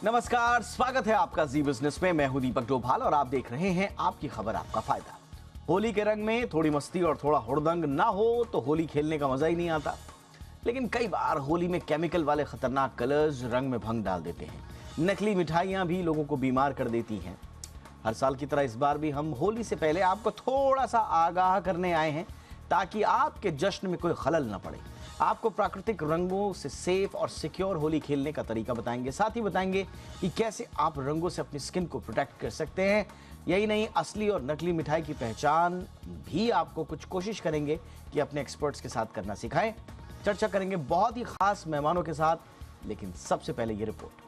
नमस्कार, स्वागत है आपका जी बिजनेस में। मैं हूं दीपक डोभाल और आप देख रहे हैं आपकी खबर आपका फायदा। होली के रंग में थोड़ी मस्ती और थोड़ा हुड़दंग ना हो तो होली खेलने का मजा ही नहीं आता। लेकिन कई बार होली में केमिकल वाले खतरनाक कलर्स रंग में भंग डाल देते हैं। नकली मिठाइयां भी लोगों को बीमार कर देती हैं। हर साल की तरह इस बार भी हम होली से पहले आपको थोड़ा सा आगाह करने आए हैं ताकि आपके जश्न में कोई खलल ना पड़े। आपको प्राकृतिक रंगों से सेफ और सिक्योर होली खेलने का तरीका बताएंगे, साथ ही बताएंगे कि कैसे आप रंगों से अपनी स्किन को प्रोटेक्ट कर सकते हैं। यही नहीं, असली और नकली मिठाई की पहचान भी आपको कुछ कोशिश करेंगे कि अपने एक्सपर्ट्स के साथ करना सिखाएं। चर्चा करेंगे बहुत ही खास मेहमानों के साथ, लेकिन सबसे पहले ये रिपोर्ट।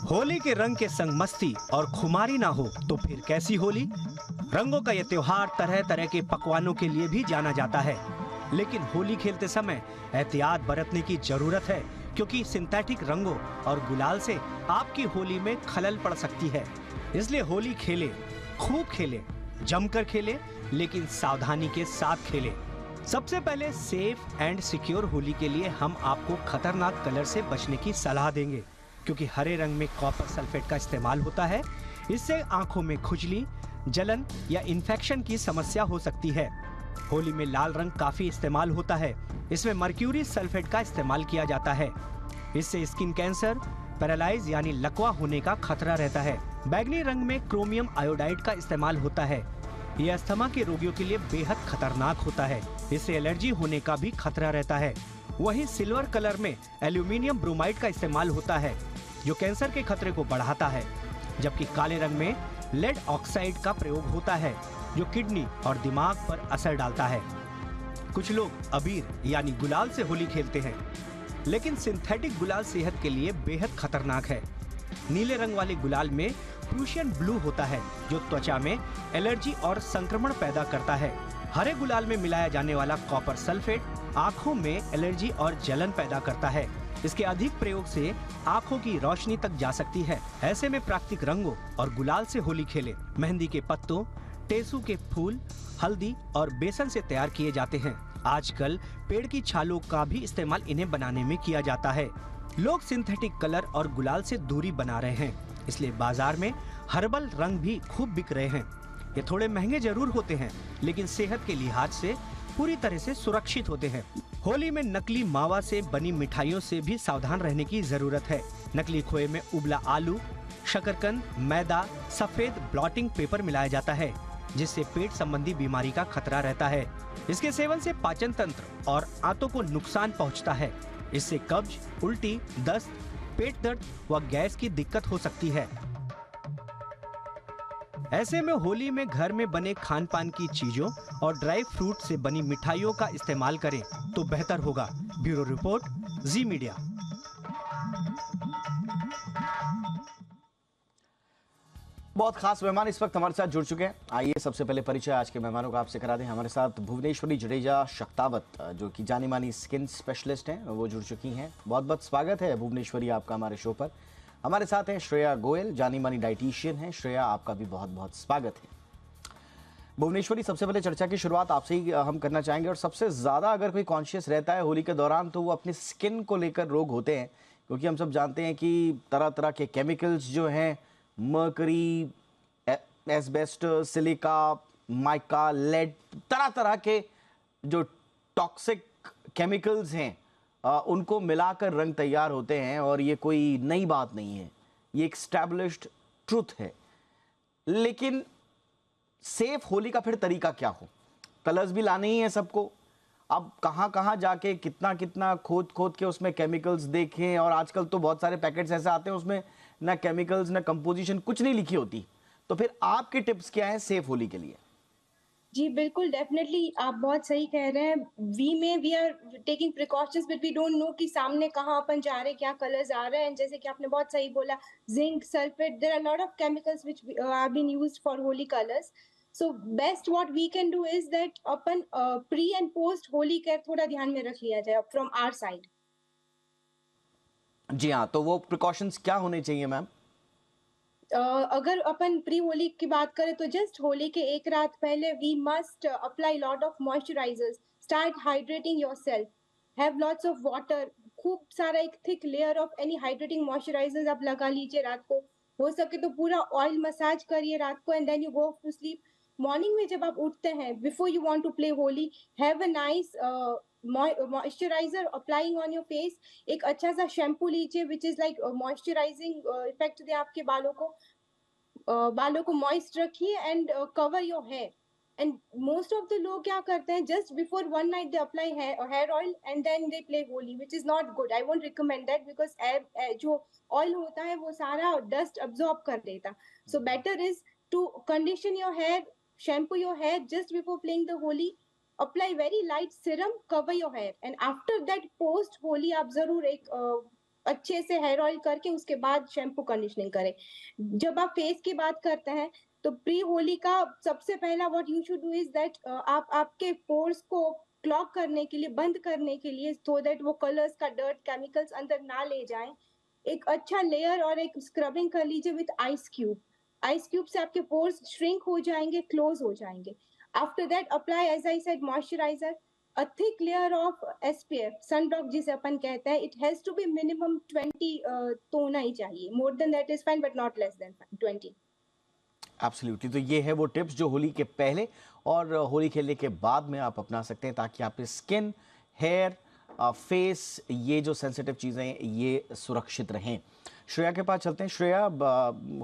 होली के रंग के संग मस्ती और खुमारी ना हो तो फिर कैसी होली। रंगों का यह त्योहार तरह तरह के पकवानों के लिए भी जाना जाता है, लेकिन होली खेलते समय एहतियात बरतने की जरूरत है, क्योंकि सिंथेटिक रंगों और गुलाल से आपकी होली में खलल पड़ सकती है। इसलिए होली खेले, खूब खेले, जमकर खेले, लेकिन सावधानी के साथ खेले। सबसे पहले सेफ एंड सिक्योर होली के लिए हम आपको खतरनाक कलर से बचने की सलाह देंगे, क्योंकि हरे रंग में कॉपर सल्फेट का इस्तेमाल होता है। इससे आंखों में खुजली, जलन या इन्फेक्शन की समस्या हो सकती है। होली में लाल रंग काफी इस्तेमाल होता है। इसमें मर्क्यूरी सल्फेट का इस्तेमाल किया जाता है। इससे स्किन कैंसर, पैरालाइज यानी लकवा होने का खतरा रहता है। बैगनी रंग में क्रोमियम आयोडाइड का इस्तेमाल होता है। यह अस्थमा के रोगियों के लिए बेहद खतरनाक होता है। इससे एलर्जी होने का भी खतरा रहता है। वहीं सिल्वर कलर में एल्यूमिनियम ब्रोमाइड का इस्तेमाल होता है, जो कैंसर के खतरे को बढ़ाता है। जबकि काले रंग में लेड ऑक्साइड का प्रयोग होता है, जो किडनी और दिमाग पर असर डालता है। कुछ लोग अबीर यानी गुलाल से होली खेलते हैं, लेकिन सिंथेटिक गुलाल सेहत के लिए बेहद खतरनाक है। नीले रंग वाले गुलाल में प्रूशियन ब्लू होता है, जो त्वचा में एलर्जी और संक्रमण पैदा करता है। हरे गुलाल में मिलाया जाने वाला कॉपर सल्फेट आंखों में एलर्जी और जलन पैदा करता है। इसके अधिक प्रयोग से आंखों की रोशनी तक जा सकती है। ऐसे में प्राकृतिक रंगों और गुलाल से होली खेले। मेहंदी के पत्तों, टेसू के फूल, हल्दी और बेसन से तैयार किए जाते हैं। आजकल पेड़ की छालों का भी इस्तेमाल इन्हें बनाने में किया जाता है। लोग सिंथेटिक कलर और गुलाल से दूरी बना रहे हैं, इसलिए बाजार में हर्बल रंग भी खूब बिक रहे हैं। ये थोड़े महंगे जरूर होते हैं, लेकिन सेहत के लिहाज से पूरी तरह से सुरक्षित होते हैं। होली में नकली मावा से बनी मिठाइयों से भी सावधान रहने की जरूरत है। नकली खोए में उबला आलू, शकरकंद, मैदा, सफेद ब्लॉटिंग पेपर मिलाया जाता है, जिससे पेट संबंधी बीमारी का खतरा रहता है। इसके सेवन से पाचन तंत्र और आंतों को नुकसान पहुंचता है। इससे कब्ज, उल्टी, दस्त, पेट दर्द व गैस की दिक्कत हो सकती है। ऐसे में होली में घर में बने खान पान की चीजों और ड्राई फ्रूट से बनी मिठाइयों का इस्तेमाल करें तो बेहतर होगा। ब्यूरो रिपोर्ट, जी मीडिया। बहुत खास मेहमान इस वक्त हमारे साथ जुड़ चुके हैं। आइए सबसे पहले परिचय आज के मेहमानों का आपसे करा दें। हमारे साथ भुवनेश्वरी जडेजा शक्तावत, जो कि जानी मानी स्किन स्पेशलिस्ट हैं, वो जुड़ चुकी हैं। बहुत बहुत स्वागत है भुवनेश्वरी आपका हमारे शो पर। हमारे साथ हैं श्रेया गोयल, जानी मानी डाइटिशियन हैं। श्रेया, आपका भी बहुत बहुत स्वागत है। भुवनेश्वरी, सबसे पहले चर्चा की शुरुआत आपसे ही हम करना चाहेंगे। और सबसे ज़्यादा अगर कोई कॉन्शियस रहता है होली के दौरान तो वो अपनी स्किन को लेकर रोग होते हैं, क्योंकि हम सब जानते हैं कि तरह तरह के केमिकल्स जो हैं, mercury, asbestos, silica, mica, lead, तरह तरह के जो टॉक्सिक केमिकल्स हैं उनको मिलाकर रंग तैयार होते हैं। और ये कोई नई बात नहीं है, ये एक एस्टैब्लिश्ड ट्रुथ है। लेकिन सेफ होली का फिर तरीका क्या हो? कलर्स भी लाने ही है सबको। अब कहाँ कहाँ जाके कितना कितना खोद खोद के उसमें केमिकल्स देखें। और आजकल तो बहुत सारे पैकेट्स ऐसे आते हैं उसमें ना केमिकल्स ना कंपोजिशन, कुछ नहीं लिखी होती। तो फिर आपके टिप्स क्या हैं सेफ होली के लिए? जी, बिल्कुल, डेफ़िनेटली आप बहुत सही कह रहे हैं। We are taking precautions but we don't know कि सामने कहाँ अपन जा रहे हैं, क्या कलर्स आ रहे हैं। जैसे कि आपने बहुत सही बोला, zinc, sulphate, there are lot of chemicals which are been used for Holi colours. So best what we can do is that अपन pre and post Holi care थोड़ा ध्यान में रख लिया जाए फ्रॉम आवर साइड। जी हाँ, तो वो प्रिकॉशंस क्या होने चाहिए मैम? अगर अपन प्री होली की बात करें तो जस्ट होली के एक रात पहले we must apply lot of moisturisers, start hydrating yourself, have lots of water, खूब सारा एक thick layer of any hydrating moisturisers आप लगा लीजिए रात को। हो सके तो पूरा ऑयल मसाज करिए रात को and then you go to sleep. Morning में जब आप उठते हैं before you want to play Holi, have a nice moisturiser applying on your face. एक अच्छा सा शैम्पू लीजिए which is like moisturising effect दे आपके बालों को मॉइस्ट रखिए and cover your hair. And most of the लोग क्या करते हैं, just before one night they apply hair oil and then they play Holi, which is not good. I won't recommend that because जो ऑयल होता है वो सारा डस्ट अब्सॉर्ब कर लेता। So better is to condition your hair, shampoo your hair just before playing the holi, apply very light serum, cover your hair and after that post holi आप जरूर एक अच्छे से हेयर ऑयल करके उसके बाद शैम्पू कंडीशनिंग करें। जब आप फेस की बात करते हैं तो प्री होली का सबसे पहला what you should do is that आप आपके पोर्स को क्लॉग करने के लिए, बंद करने के लिए, सो दैट वो कलर्स का डर्ट केमिकल्स अंदर ना ले जाएं, एक अच्छा लेयर और एक स्क्रबिंग कर लीजिए with ice cube. Ice cube से आपके पोर्स श्रिंक हो जाएंगे, क्लोज हो जाएंगे। After that apply as I said moisturiser, a thick layer of SPF, sunblock जिसे अपन कहते हैं, it has to be minimum 20 तो होना ही चाहिए, more than that is fine but not less than 20। Absolutely, तो ये है वो टिप्स जो होली के पहले और होली खेलने के बाद में आप अपना सकते हैं ताकि आपकी स्किन, हेयर, फेस, ये जो सेंसिटिव चीज़ें हैं ये सुरक्षित रहें। श्रेया के पास चलते हैं। श्रेया,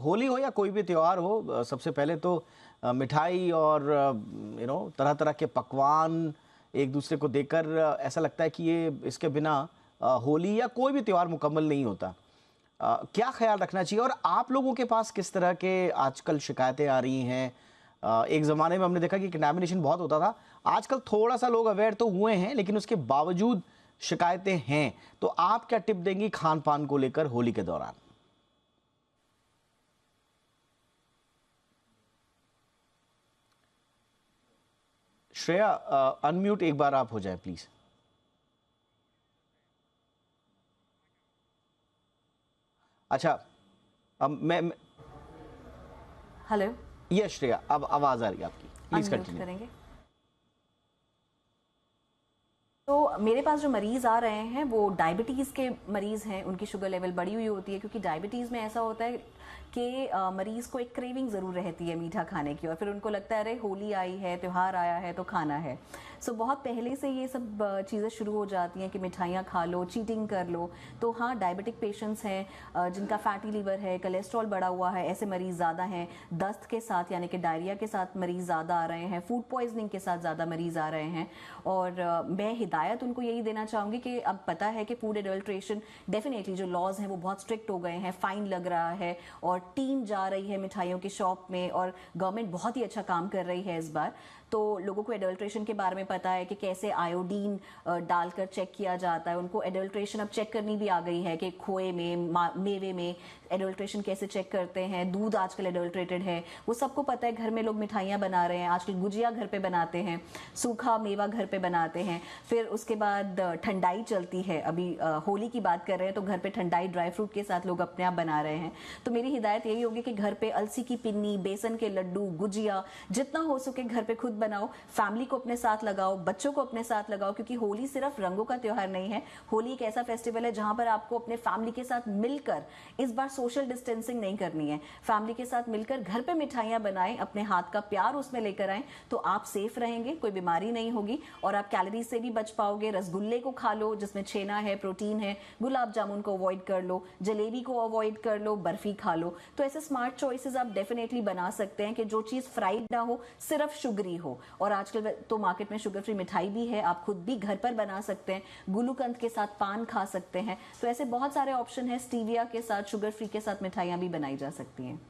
होली हो या कोई भी त्यौहार हो, सबसे पहले तो मिठाई और तरह तरह के पकवान एक दूसरे को देकर ऐसा लगता है कि ये इसके बिना होली या कोई भी त्यौहार मुकम्मल नहीं होता। क्या ख्याल रखना चाहिए और आप लोगों के पास किस तरह के आजकल शिकायतें आ रही हैं? एक ज़माने में हमने देखा कि कंटामिनेशन बहुत होता था, आजकल थोड़ा सा लोग अवेयर तो हुए हैं लेकिन उसके बावजूद शिकायतें हैं। तो आप क्या टिप देंगी खान पान को लेकर होली के दौरान? श्रेया, अनम्यूट एक बार आप हो जाए प्लीज। अच्छा, अब मैं हेलो, ये श्रेया, अब आवाज आ रही है आपकी, प्लीज अनम्यूट कंटिन्यू। करेंगे। तो मेरे पास जो मरीज़ आ रहे हैं वो डायबिटीज़ के मरीज़ हैं, उनकी शुगर लेवल बढ़ी हुई होती है क्योंकि डायबिटीज़ में ऐसा होता है कि मरीज़ को एक क्रेविंग ज़रूर रहती है मीठा खाने की और फिर उनको लगता है अरे होली आई है, त्यौहार आया है तो खाना है। सो बहुत पहले से ये सब चीज़ें शुरू हो जाती हैं कि मिठाइयाँ खा लो, चीटिंग कर लो। तो हाँ, डायबिटिक पेशेंट्स हैं जिनका फैटी लीवर है, कोलेस्ट्रॉल बढ़ा हुआ है, ऐसे मरीज़ ज़्यादा हैं। दस्त के साथ यानी कि डायरिया के साथ मरीज़ ज़्यादा आ रहे हैं, फूड पॉइजनिंग के साथ ज़्यादा मरीज़ आ रहे हैं। और मैं हिदायत उनको यही देना चाहूँगी कि अब पता है कि फूड एडल्ट्रेशन डेफिनेटली जो लॉज हैं वो बहुत स्ट्रिक्ट हो गए हैं, फ़ाइन लग रहा है और टीम जा रही है मिठाइयों की शॉप में और गवर्नमेंट बहुत ही अच्छा काम कर रही है इस बार। तो लोगों को एडल्ट्रेशन के बारे में पता है कि कैसे आयोडीन डालकर चेक किया जाता है। उनको एडल्ट्रेशन अब चेक करनी भी आ गई है कि खोए में, मेवे में एडल्ट्रेशन कैसे चेक करते हैं। दूध आजकल एडल्ट्रेटेड है, वो सबको पता है। घर में लोग मिठाइयाँ बना रहे हैं, आजकल गुजिया घर पे बनाते हैं, सूखा मेवा घर पे बनाते हैं। फिर उसके बाद ठंडाई चलती है, अभी होली की बात कर रहे हैं तो घर पे ठंडाई ड्राई फ्रूट के साथ लोग अपने आप बना रहे हैं। तो मेरी हिदायत यही होगी कि घर पे अलसी की पिन्नी, बेसन के लड्डू, गुजिया जितना हो सके घर पे खुद बनाओ, फैमिली को अपने साथ लगाओ, बच्चों को अपने साथ लगाओ, क्योंकि होली सिर्फ रंगों का त्योहार नहीं है। होली एक ऐसा फेस्टिवल है जहां पर आपको अपने फैमिली के साथ मिलकर, इस बार सोशल डिस्टेंसिंग नहीं करनी है, फैमिली के साथ मिलकर घर पे मिठाइयां बनाएं, अपने हाथ का प्यार उसमें लेकर आएं, तो आप सेफ रहेंगे, कोई बीमारी नहीं होगी और आप कैलोरीज से भी बच पाओगे। रसगुल्ले को खा लो जिसमें छेना है, प्रोटीन है, गुलाब जामुन को अवॉइड कर लो, जलेबी को अवॉइड कर लो, बर्फी खा लो। तो ऐसे स्मार्ट चॉइसेस आप डेफिनेटली बना सकते हैं कि जो चीज फ्राइड ना हो, सिर्फ शुगरी हो। और आजकल तो मार्केट में शुगर फ्री मिठाई भी है, आप खुद भी घर पर बना सकते हैं, गुलूकंद के साथ पान खा सकते हैं। तो ऐसे बहुत सारे ऑप्शन है, स्टीविया के साथ, शुगर फ्री के साथ मिठाइयाँ भी बनाई जा सकती हैं।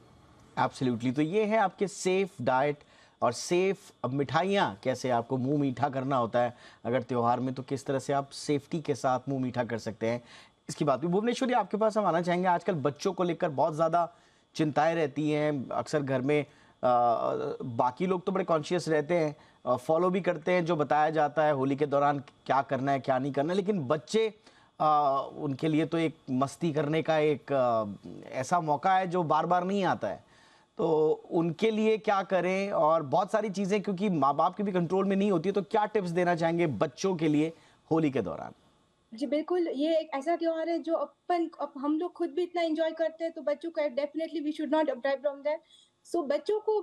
एब्सोल्युटली, तो ये है आपके सेफ डाइट और सेफ मिठाइयाँ कैसे आपको मुंह मीठा करना होता है अगर त्योहार में, तो किस तरह से आप सेफ्टी के साथ मुंह मीठा कर सकते हैं, इसकी बात भी। भुवनेश्वरी, आपके पास हम आना चाहेंगे। आजकल बच्चों को लेकर बहुत ज़्यादा चिंताएं रहती हैं, अक्सर घर में बाकी लोग तो बड़े कॉन्शियस रहते हैं, फॉलो भी करते हैं जो बताया जाता है होली के दौरान क्या करना है क्या नहीं करना है, लेकिन बच्चे उनके लिए तो एक मस्ती करने का एक ऐसा मौका है जो बार बार नहीं आता है। तो उनके लिए क्या करें, और बहुत सारी चीज़ें क्योंकि माँ बाप के भी कंट्रोल में नहीं होती है, तो क्या टिप्स देना चाहेंगे बच्चों के लिए होली के दौरान? जी, बिल्कुल, ये एक ऐसा त्योहार है जो हम लोग खुद भी इतना एन्जॉय करते हैं, तो बच्चों को definitely we should not deprive from that. So बच्चों को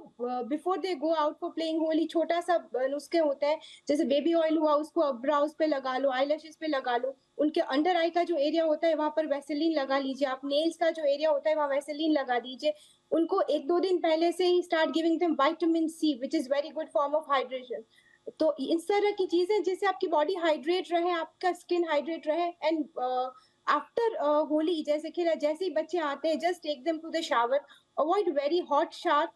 before they go out for playing Holi छोटा-सा नुस्खे होते हैं, जैसे बेबी ऑयल हुआ उसको ब्राउज़ पे लगा लो, आईलैशेज़ पे लगा लो, उनके अंडर आई का जो एरिया होता है वहाँ पर वैसेलिन लगा लीजिए, आप नेल्स का जो एरिया होता है वहाँ वैसेलिन लगा दीजिए। उनको 1-2 दिन पहले से ही start giving them vitamin C which is very good form of hydration. तो इस तरह की चीजें जिससे आपकी बॉडी हाइड्रेट रहे, आपका स्किन हाइड्रेट रहे एंड आफ्टर होली जैसे ही बच्चे आते हैं just take them to the shower, avoid very hot shower,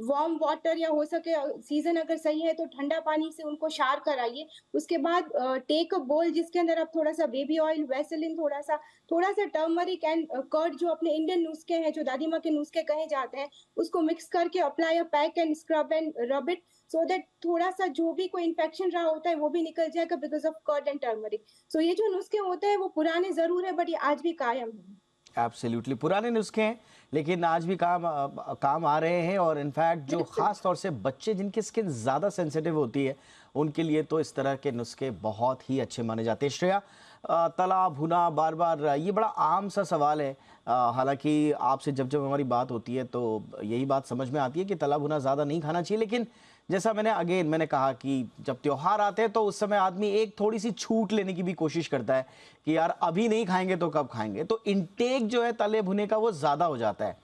warm water या हो सके सीजन अगर सही है तो ठंडा पानी से उनको शावर कराइए। उसके बाद टेक अ बोल जिसके अंदर आप थोड़ा सा बेबी ऑयल, वैसेलिन, थोड़ा सा टर्मरिक एंड कर्ड जो अपने इंडियन नुस्खे हैं, जो दादी माँ के नुस्खे कहे जाते हैं, उसको मिक्स करके apply a pack and scrub and rub it so that थोड़ा सा जो भी कोई इन्फेक्शन रहा होता है वो भी निकल जाएगा because of curd and turmeric. So ये जो नुस्खे होते हैं वो पुराने जरूर है बट ये आज भी कायम है। एब्सोल्युटली पुराने नुस्खे हैं लेकिन आज भी काम आ रहे हैं, और इनफैक्ट जो ख़ास तौर से बच्चे जिनकी स्किन ज़्यादा सेंसिटिव होती है उनके लिए तो इस तरह के नुस्खे बहुत ही अच्छे माने जाते हैं। श्रेया, तला भुना बार बार ये बड़ा आम सा सवाल है, हालांकि आपसे जब जब हमारी बात होती है तो यही बात समझ में आती है कि तला भुना ज़्यादा नहीं खाना चाहिए, लेकिन जैसा मैंने कहा कि जब त्योहार आते हैं तो उस समय आदमी एक थोड़ी सी छूट लेने की भी कोशिश करता है कि यार अभी नहीं खाएंगे तो कब खाएंगे, तो इनटेक जो है तले भुने का वो ज़्यादा हो जाता है।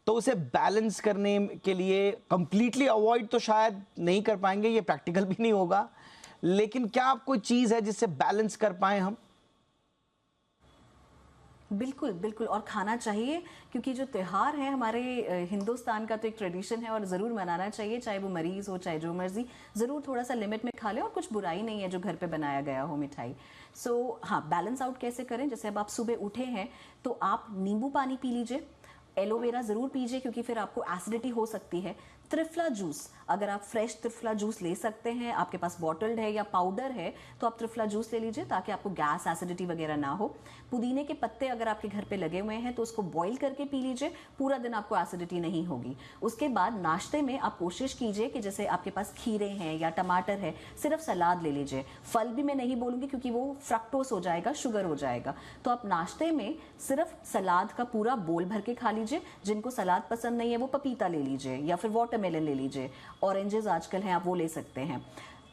तो उसे बैलेंस करने के लिए कंप्लीटली अवॉइड तो शायद नहीं कर पाएंगे, ये प्रैक्टिकल भी नहीं होगा, लेकिन क्या आप कोई चीज़ है जिससे बैलेंस कर पाए हम? बिल्कुल, बिल्कुल, और खाना चाहिए क्योंकि जो त्योहार है हमारे हिंदुस्तान का तो एक ट्रेडिशन है और ज़रूर मनाना चाहिए, चाहे वो मरीज़ हो चाहे जो मर्ज़ी, ज़रूर थोड़ा सा लिमिट में खा लें और कुछ बुराई नहीं है जो घर पे बनाया गया हो मिठाई। सो हाँ, बैलेंस आउट कैसे करें? जैसे अब आप सुबह उठे हैं तो आप नींबू पानी पी लीजिए, एलोवेरा ज़रूर पीजिए क्योंकि फिर आपको एसिडिटी हो सकती है। त्रिफला जूस, अगर आप फ्रेश त्रिफला जूस ले सकते हैं, आपके पास बॉटल्ड है या पाउडर है तो आप त्रिफला जूस ले लीजिए ताकि आपको गैस एसिडिटी वगैरह ना हो। पुदीने के पत्ते अगर आपके घर पे लगे हुए हैं तो उसको बॉईल करके पी लीजिए, पूरा दिन आपको एसिडिटी नहीं होगी। उसके बाद नाश्ते में आप कोशिश कीजिए कि जैसे आपके पास खीरे हैं या टमाटर है, सिर्फ सलाद ले लीजिए। फल भी मैं नहीं बोलूँगी क्योंकि वो फ्रक्टोस हो जाएगा, शुगर हो जाएगा। तो आप नाश्ते में सिर्फ सलाद का पूरा बोल भर के खा लीजिए। जिनको सलाद पसंद नहीं है वो पपीता ले लीजिए या फिर वाटरमेलन ले लीजिए, ऑरेंजेस आजकल हैं आप वो ले सकते हैं।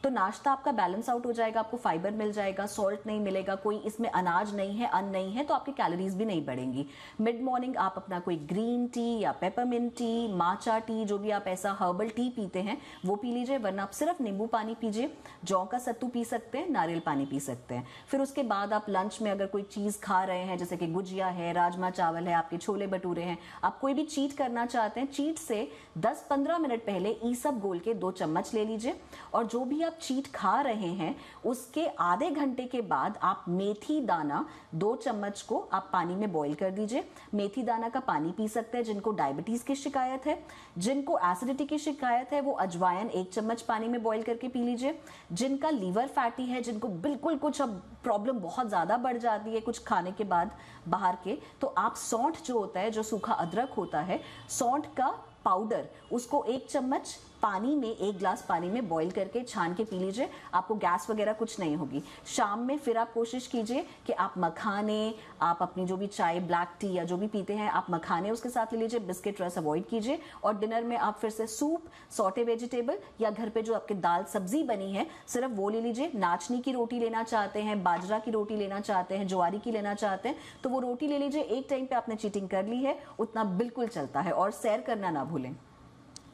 तो नाश्ता आपका बैलेंस आउट हो जाएगा, आपको फाइबर मिल जाएगा, सॉल्ट नहीं मिलेगा, कोई इसमें अनाज नहीं है, अन्न नहीं है, तो आपकी कैलोरीज भी नहीं बढ़ेंगी। मिड मॉर्निंग आप अपना कोई ग्रीन टी या पेपरमिंट टी, माचा टी, जो भी आप ऐसा हर्बल टी पीते हैं वो पी लीजिए, वरना आप सिर्फ नींबू पानी पीजिए। जौ का सत्तू पी सकते हैं, नारियल पानी पी सकते हैं। फिर उसके बाद आप लंच में अगर कोई चीज़ खा रहे हैं जैसे कि गुजिया है, राजमा चावल है, आपके छोले भटूरे हैं, आप कोई भी चीट करना चाहते हैं, चीट से 10-15 मिनट पहले ईसब घोल के 2 चम्मच ले लीजिए। और जो भी आप चीट खा रहे हैं उसके आधे घंटे के बाद आप मेथी दाना 2 चम्मच को आप पानी में बॉईल कर दीजिए। मेथी दाना का पानी पी सकते हैं जिनको डायबिटीज की शिकायत है। जिनको एसिडिटी की शिकायत है वो अजवाइन 1 चम्मच पानी में बॉईल करके पी लीजिए। जिनका लीवर फैटी है, जिनको बिल्कुल कुछ अब प्रॉब्लम बहुत ज्यादा बढ़ जाती है कुछ खाने के बाद बाहर के, तो आप सौंठ जो होता है, जो सूखा अदरक होता है, सौंठ का पाउडर, उसको 1 चम्मच पानी में, 1 ग्लास पानी में बॉईल करके छान के पी लीजिए। आपको गैस वगैरह कुछ नहीं होगी। शाम में फिर आप कोशिश कीजिए कि आप मखाने, आप अपनी जो भी चाय, ब्लैक टी या जो भी पीते हैं आप मखाने उसके साथ ले लीजिए, बिस्किट रस अवॉइड कीजिए। और डिनर में आप फिर से सूप, सॉटे वेजिटेबल या घर पे जो आपके दाल सब्जी बनी है सिर्फ वो ले लीजिए। नाचनी की रोटी लेना चाहते हैं, बाजरा की रोटी लेना चाहते हैं, ज्वारी की लेना चाहते हैं तो वो रोटी ले लीजिए। एक टाइम पे आपने चीटिंग कर ली है उतना बिल्कुल चलता है। और सैर करना ना भूलें।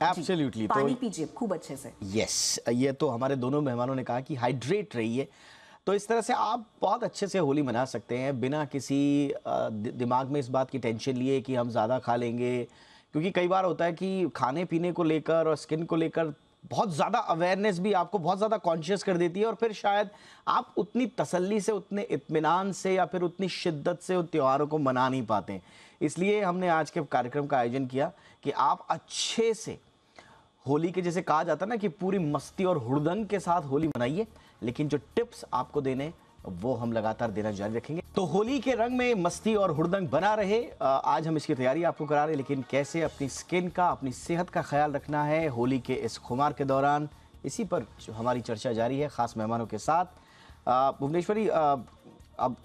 एब्सोल्युटली, पानी पीजिए खूब अच्छे से। यस, ये तो हमारे दोनों मेहमानों ने कहा कि हाइड्रेट रहिए। तो इस तरह से आप बहुत अच्छे से होली मना सकते हैं बिना किसी दिमाग में इस बात की टेंशन लिए कि हम ज़्यादा खा लेंगे, क्योंकि कई बार होता है कि खाने पीने को लेकर और स्किन को लेकर बहुत ज़्यादा अवेयरनेस भी आपको बहुत ज़्यादा कॉन्शियस कर देती है, और फिर शायद आप उतनी तसल्ली से, उतने इत्मीनान से या फिर उतनी शिद्दत से उन त्योहारों को मना नहीं पाते। इसलिए हमने आज के कार्यक्रम का आयोजन किया कि आप अच्छे से होली के, जैसे कहा जाता है ना कि पूरी मस्ती और हुड़दंग के साथ होली मनाइए, लेकिन जो टिप्स आपको देने वो हम लगातार देना जारी रखेंगे। तो होली के रंग में मस्ती और हुड़दंग बना रहे, आज हम इसकी तैयारी आपको करा रहे हैं, लेकिन कैसे अपनी स्किन का, अपनी सेहत का ख्याल रखना है होली के इस खुमार के दौरान, इसी पर हमारी चर्चा जारी है खास मेहमानों के साथ। भुवनेश्वरी, अब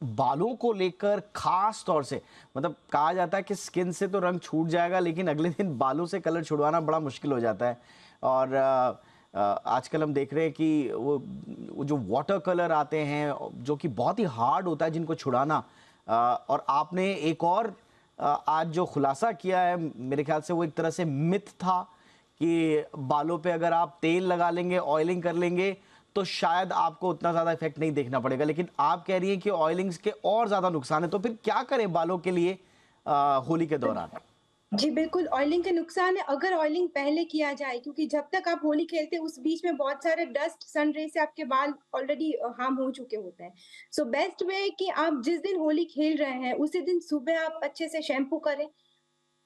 बालों को लेकर खास तौर से, मतलब कहा जाता है कि स्किन से तो रंग छूट जाएगा, लेकिन अगले दिन बालों से कलर छुड़वाना बड़ा मुश्किल हो जाता है। और आजकल हम देख रहे हैं कि वो जो वाटर कलर आते हैं जो कि बहुत ही हार्ड होता है जिनको छुड़ाना, और आपने एक और आज जो खुलासा किया है, मेरे ख्याल से वो एक तरह से मिथ था कि बालों पे अगर आप तेल लगा लेंगे, ऑयलिंग कर लेंगे तो शायद आपको उतना ज़्यादा इफेक्ट नहीं देखना पड़ेगा, लेकिन आप कह रही हैं कि ऑयलिंग्स के और ज़्यादा नुकसान है। तो फिर क्या करें बालों के लिए होली के दौरान? जी बिल्कुल, ऑयलिंग का नुकसान है अगर ऑयलिंग पहले किया जाए, क्योंकि जब तक आप होली खेलते हैं उस बीच में बहुत सारे डस्ट, सन रे से आपके बाल ऑलरेडी हार्म हो चुके होते हैं। सो बेस्ट वे है कि आप जिस दिन होली खेल रहे हैं उसी दिन सुबह आप अच्छे से शैम्पू करें,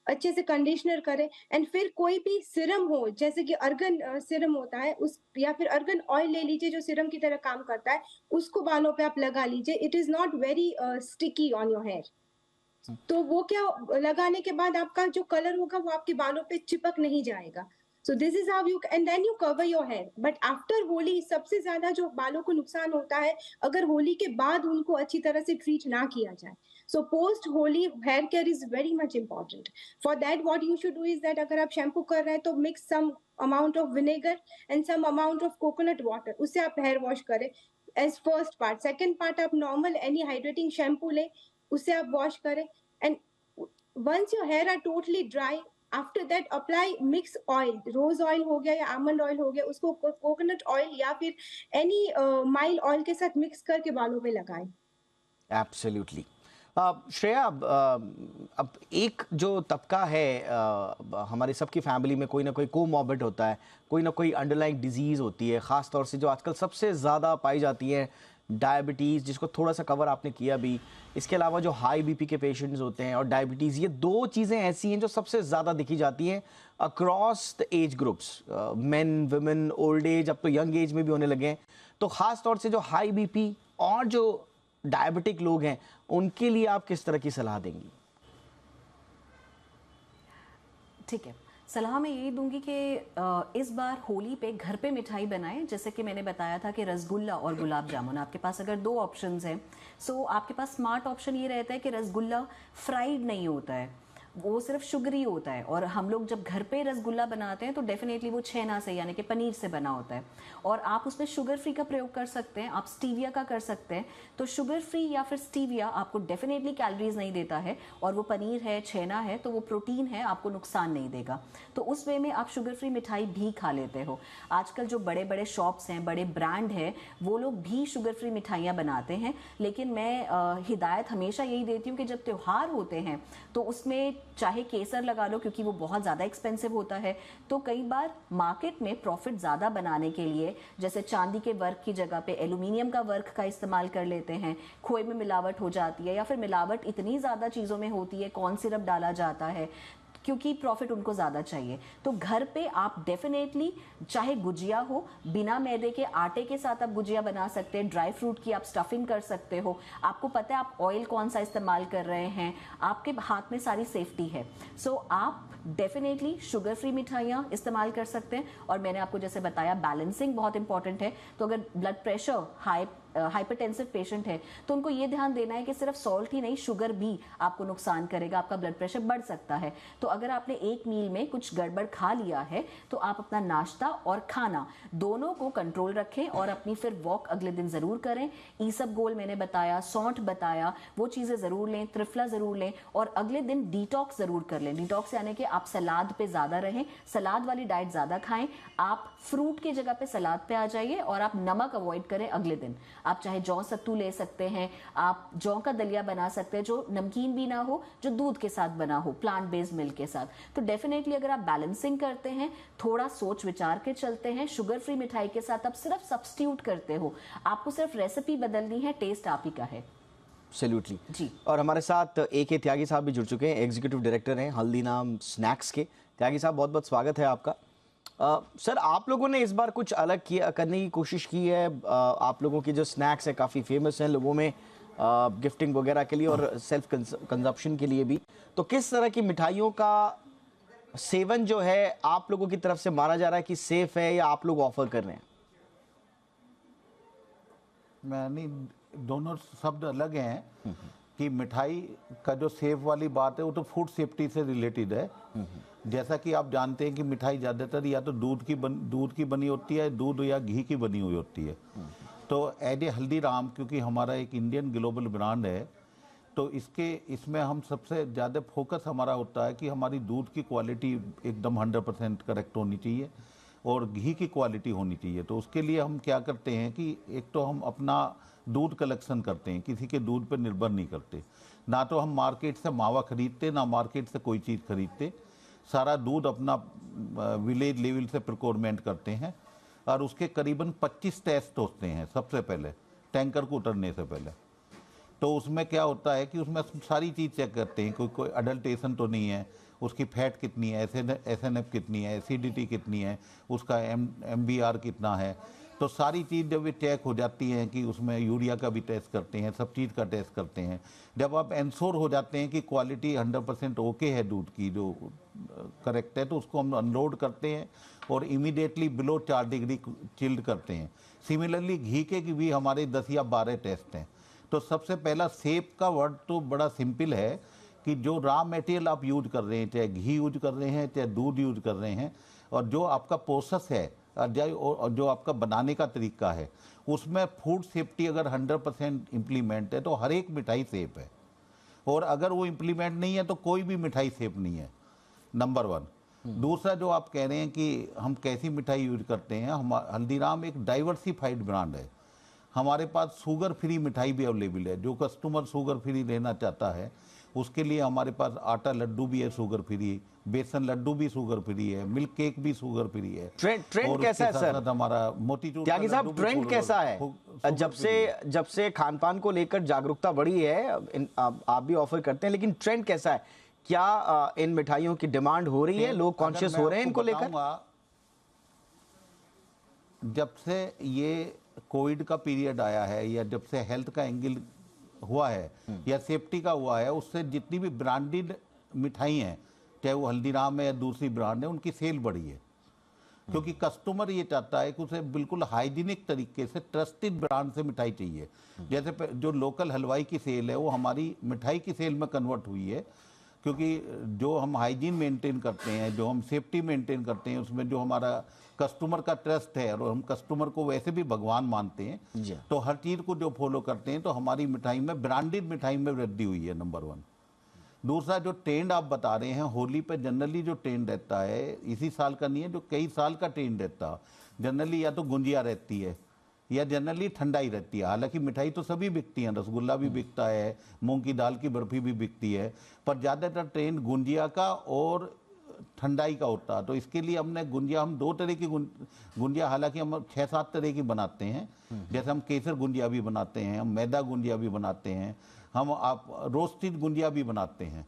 अच्छे से कंडीशनर करें, एंड फिर कोई भी सीरम हो, जैसे कि अर्गन सीरम होता है उस, या फिर अर्गन ऑयल ले लीजिए जो सीरम की तरह काम करता है, उसको बालों पे आप लगा लीजिए। It is not very sticky on your hair. तो वो क्या, लगाने के बाद आपका जो कलर होगा वो आपके बालों पे चिपक नहीं जाएगा। So this is how you, and then you cover your hair. But after Holi सबसे ज्यादा जो बालों को नुकसान होता है अगर होली के बाद उनको अच्छी तरह से ट्रीट ना किया जाए। So post Holi hair care is very much important. For that what you should do is that अगर आप शैम्पू कर रहे हैं तो mix some amount of vinegar and some amount of coconut water, उससे आप हेयर वॉश करें as first part. Second part आप नॉर्मल एनी हाइड्रेटिंग शैम्पू लें, उससे आप वॉश करें, and once your hair are totally dry, after that apply mix oil, rose oil हो गया या आमंड ऑयल हो गया, उसको कोकोनट ऑयल या फिर एनी माइल्ड ऑयल के साथ मिक्स करके बालों पे लगाएं। एब्सोल्युटली। श्रेया, अब एक जो तबका है, हमारे सबकी फैमिली में कोई ना कोई कोमॉर्बिड होता है, कोई ना कोई अंडरलाइंग डिजीज़ होती है, ख़ास तौर से जो आजकल सबसे ज़्यादा पाई जाती है डायबिटीज़, जिसको थोड़ा सा कवर आपने किया भी। इसके अलावा जो हाई बीपी के पेशेंट्स होते हैं और डायबिटीज़, ये दो चीज़ें ऐसी हैं जो सबसे ज़्यादा दिखी जाती हैं across the age groups, main, women, old age, अब तो यंग एज में भी होने लगे हैं। तो ख़ास तौर से जो हाई बीपी और जो डायबिटिक लोग हैं उनके लिए आप किस तरह की सलाह देंगी? ठीक है, सलाह मैं यही दूंगी कि इस बार होली पे घर पे मिठाई बनाएं। जैसे कि मैंने बताया था कि रसगुल्ला और गुलाब जामुन, आपके पास अगर दो ऑप्शंस हैं, सो आपके पास स्मार्ट ऑप्शन ये रहता है कि रसगुल्ला फ्राइड नहीं होता है, वो सिर्फ शुगरी होता है। और हम लोग जब घर पे रसगुल्ला बनाते हैं तो डेफिनेटली वो छेना से यानी कि पनीर से बना होता है, और आप उसमें शुगर फ्री का प्रयोग कर सकते हैं, आप स्टीविया का कर सकते हैं। तो शुगर फ्री या फिर स्टीविया आपको डेफिनेटली कैलोरीज नहीं देता है, और वो पनीर है, छेना है, तो वो प्रोटीन है, आपको नुकसान नहीं देगा। तो उस वे में आप शुगर फ्री मिठाई भी खा लेते हो। आजकल जो बड़े बड़े शॉप्स हैं, बड़े ब्रांड हैं, वो लोग भी शुगर फ्री मिठाइयाँ बनाते हैं। लेकिन मैं हिदायत हमेशा यही देती हूँ कि जब त्यौहार होते हैं तो उसमें चाहे केसर लगा लो, क्योंकि वो बहुत ज़्यादा एक्सपेंसिव होता है। तो कई बार मार्केट में प्रॉफिट ज़्यादा बनाने के लिए जैसे चांदी के वर्क की जगह पे एल्यूमिनियम का वर्क का इस्तेमाल कर लेते हैं, खोए में मिलावट हो जाती है, या फिर मिलावट इतनी ज़्यादा चीज़ों में होती है, कॉर्न सिरप डाला जाता है क्योंकि प्रॉफिट उनको ज़्यादा चाहिए। तो घर पे आप डेफिनेटली, चाहे गुजिया हो, बिना मैदे के आटे के साथ आप गुजिया बना सकते हैं, ड्राई फ्रूट की आप स्टफिंग कर सकते हो, आपको पता है आप ऑयल कौन सा इस्तेमाल कर रहे हैं, आपके हाथ में सारी सेफ्टी है। सो आप डेफिनेटली शुगर फ्री मिठाइयाँ इस्तेमाल कर सकते हैं। और मैंने आपको जैसे बताया बैलेंसिंग बहुत इंपॉर्टेंट है। तो अगर ब्लड प्रेशर, हाइपरटेंसिव पेशेंट है तो उनको ये ध्यान देना है कि सिर्फ सॉल्ट ही नहीं, शुगर भी आपको नुकसान करेगा, आपका ब्लड प्रेशर बढ़ सकता है। तो अगर आपने एक मील में कुछ गड़बड़ खा लिया है तो आप अपना नाश्ता और खाना दोनों को कंट्रोल रखें और अपनी फिर वॉक अगले दिन जरूर करें। ईसबगोल मैंने बताया, सौंठ बताया, वो चीज़ें ज़रूर लें, त्रिफला ज़रूर लें, और अगले दिन डिटॉक्स ज़रूर कर लें। डिटॉक्स यानी कि आप सलाद पे ज़्यादा रहें, सलाद वाली डाइट ज़्यादा खाएं, आप फ्रूट की जगह पे सलाद पे आ जाइए, और आप नमक अवॉइड करें अगले दिन। आप चाहे जौ सत्तू ले सकते हैं, आप जौ का दलिया बना सकते हैं जो नमकीन भी ना हो, जो दूध के साथ बना हो, प्लांट बेस्ड मिल्क के साथ। तो डेफिनेटली अगर आप बैलेंसिंग करते हैं, थोड़ा सोच विचार के चलते हैं, शुगर फ्री मिठाई के साथ आप सिर्फ सब्स्टिट्यूट करते हो, आपको सिर्फ रेसिपी बदलनी है, टेस्ट आप ही का है। एब्सोल्युटली जी। और हमारे साथ AK त्यागी साहब भी जुड़ चुके हैं, एग्जीक्यूटिव डायरेक्टर हैं हल्दीराम स्नैक्स के। त्यागी साहब, बहुत बहुत स्वागत है आपका। सर, आप लोगों ने इस बार कुछ अलग किया करने की कोशिश की है? आप लोगों की जो स्नैक्स है काफ़ी फेमस हैं लोगों में, गिफ्टिंग वगैरह के लिए और सेल्फ कंजप्शन के लिए भी। तो किस तरह की मिठाइयों का सेवन जो है आप लोगों की तरफ से माना जा रहा है कि सेफ है, या आप लोग ऑफर कर रहे हैं? नहीं, दोनों शब्द अलग हैं कि मिठाई का जो सेफ वाली बात है वो तो फूड सेफ्टी से रिलेटेड है। जैसा कि आप जानते हैं कि मिठाई ज़्यादातर या तो दूध की बनी होती है, दूध या घी की बनी हुई होती है। तो एज ए हल्दीराम, क्योंकि हमारा एक इंडियन ग्लोबल ब्रांड है, तो इसमें हम सबसे ज़्यादा फोकस हमारा होता है कि हमारी दूध की क्वालिटी एकदम 100% करेक्ट होनी चाहिए और घी की क्वालिटी होनी चाहिए। तो उसके लिए हम क्या करते हैं कि एक तो हम अपना दूध कलेक्शन करते हैं, किसी के दूध पर निर्भर नहीं करते। ना तो हम मार्केट से मावा खरीदते, ना मार्केट से कोई चीज़ खरीदते। सारा दूध अपना विलेज लेवल से प्रोक्योरमेंट करते हैं और उसके करीबन 25 टेस्ट होते हैं सबसे पहले टैंकर को उतरने से पहले। तो उसमें क्या होता है कि उसमें सारी चीज़ चेक करते हैं, कोई अडल्टेशन तो नहीं है, उसकी फैट कितनी है, SNF कितनी है, एसिडिटी कितनी है, उसका MBR कितना है। तो सारी चीज़ जब ये चेक हो जाती हैं कि उसमें यूरिया का भी टेस्ट करते हैं, सब चीज़ का टेस्ट करते हैं। जब आप इंश्योर हो जाते हैं कि क्वालिटी 100% ओके है दूध की, जो करेक्ट है, तो उसको हम अनलोड करते हैं और इमीडिएटली बिलो 4 डिग्री चिल्ड करते हैं। सिमिलरली घी के की भी हमारे 10 या 12 टेस्ट हैं। तो सबसे पहला सेफ का वर्ड तो बड़ा सिंपल है कि जो रॉ मटेरियल आप यूज कर रहे हैं, चाहे घी यूज कर रहे हैं, चाहे दूध यूज कर रहे हैं, और जो आपका प्रोसेस है और जो आपका बनाने का तरीका है, उसमें फूड सेफ्टी अगर 100% इम्प्लीमेंट है तो हर एक मिठाई सेफ है। और अगर वो इम्प्लीमेंट नहीं है तो कोई भी मिठाई सेफ नहीं है, नंबर 1। दूसरा, जो आप कह रहे हैं कि हम कैसी मिठाई यूज करते हैं, हम हल्दीराम एक डाइवर्सिफाइड ब्रांड है। हमारे पास शुगर फ्री मिठाई भी अवेलेबल है। जो कस्टमर शुगर फ्री लेना चाहता है उसके लिए हमारे पास आटा लड्डू भी है शुगर फ्री, बेसन लड्डू भी शुगर फ्री है, मिल्क केक भी शुगर फ्री है। ट्रेंड कैसा है सर? हमारा मोतीचूर त्यागी साहब, ट्रेंड कैसा है? जब से खान पान को लेकर जागरूकता बढ़ी है, आप भी ऑफर करते हैं, लेकिन ट्रेंड कैसा है? क्या इन मिठाइयों की डिमांड हो रही है? लोग कॉन्शियस हो रहे हैं इनको लेकर? जब से ये कोविड का पीरियड आया है या जब से हेल्थ का एंगल हुआ है या सेफ्टी का हुआ है, उससे जितनी भी ब्रांडेड मिठाई हैं, चाहे वो हल्दीराम है या दूसरी ब्रांड है, उनकी सेल बढ़ी है। क्योंकि कस्टमर ये चाहता है कि उसे बिल्कुल हाइजीनिक तरीके से ट्रस्टेड ब्रांड से मिठाई चाहिए। जैसे जो लोकल हलवाई की सेल है वो हमारी मिठाई की सेल में कन्वर्ट हुई है, क्योंकि जो हम हाइजीन मेंटेन करते हैं, जो हम सेफ्टी मेंटेन करते हैं, उसमें जो हमारा कस्टमर का ट्रस्ट है, और हम कस्टमर को वैसे भी भगवान मानते हैं, तो हर चीज़ को जो फॉलो करते हैं, तो हमारी मिठाई में, ब्रांडेड मिठाई में वृद्धि हुई है, नंबर 1। दूसरा, जो ट्रेंड आप बता रहे हैं, होली पे जनरली जो ट्रेंड रहता है, इसी साल का नहीं है, जो कई साल का ट्रेंड रहता है, जनरली या तो गुंजिया रहती है या जनरली ठंडाई रहती है। हालांकि मिठाई तो सभी बिकती हैं, रसगुल्ला भी बिकता है, मूंग की दाल की बर्फी भी बिकती है, पर ज़्यादातर ट्रेंड गुंजिया का और ठंडाई का होता है। तो इसके लिए हमने गुंजिया, हम 2 तरह की गुंजिया, हालांकि हम 6-7 तरह की बनाते हैं। जैसे हम केसर गुंजिया भी बनाते हैं, हम मैदा गुंजिया भी बनाते हैं, हम आप रोस्टेड गुंजिया भी बनाते हैं।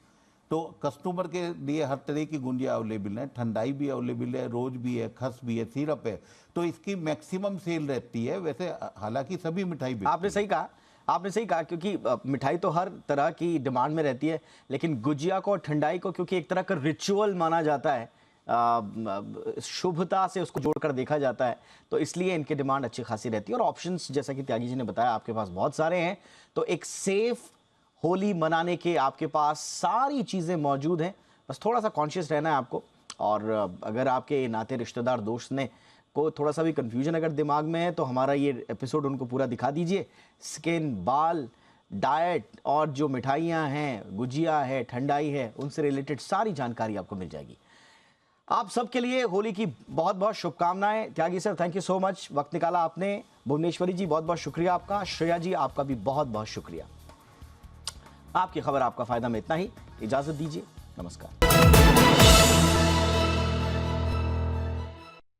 तो कस्टमर के लिए हर तरह की गुंजिया अवेलेबल है, ठंडाई भी अवेलेबल है, रोज भी है, खस भी है, सिरप है। तो इसकी मैक्सिमम सेल रहती है। वैसे हालांकि सभी मिठाई, आपने सही कहा, क्योंकि मिठाई तो हर तरह की डिमांड में रहती है, लेकिन गुजिया को और ठंडाई को क्योंकि एक तरह का रिचुअल माना जाता है, शुभता से उसको जोड़कर देखा जाता है, तो इसलिए इनकी डिमांड अच्छी खासी रहती है। और ऑप्शंस, जैसा कि त्यागी जी ने बताया, आपके पास बहुत सारे हैं। तो एक सेफ होली मनाने के आपके पास सारी चीज़ें मौजूद हैं, बस थोड़ा सा कॉन्शियस रहना है आपको। और अगर आपके नाते रिश्तेदार दोस्त ने को थोड़ा सा भी कंफ्यूजन अगर दिमाग में है, तो हमारा ये एपिसोड उनको पूरा दिखा दीजिए। स्किन, बाल, डाइट और जो मिठाइयाँ हैं, गुजिया है, ठंडाई है, उनसे रिलेटेड सारी जानकारी आपको मिल जाएगी। आप सबके लिए होली की बहुत बहुत शुभकामनाएं। Tyagi sir, thank you so much, वक्त निकाला आपने। भुवनेश्वरी जी, बहुत बहुत शुक्रिया आपका। श्रेया जी, आपका भी बहुत बहुत शुक्रिया। आपकी खबर, आपका फायदा में इतना ही। इजाजत दीजिए, नमस्कार।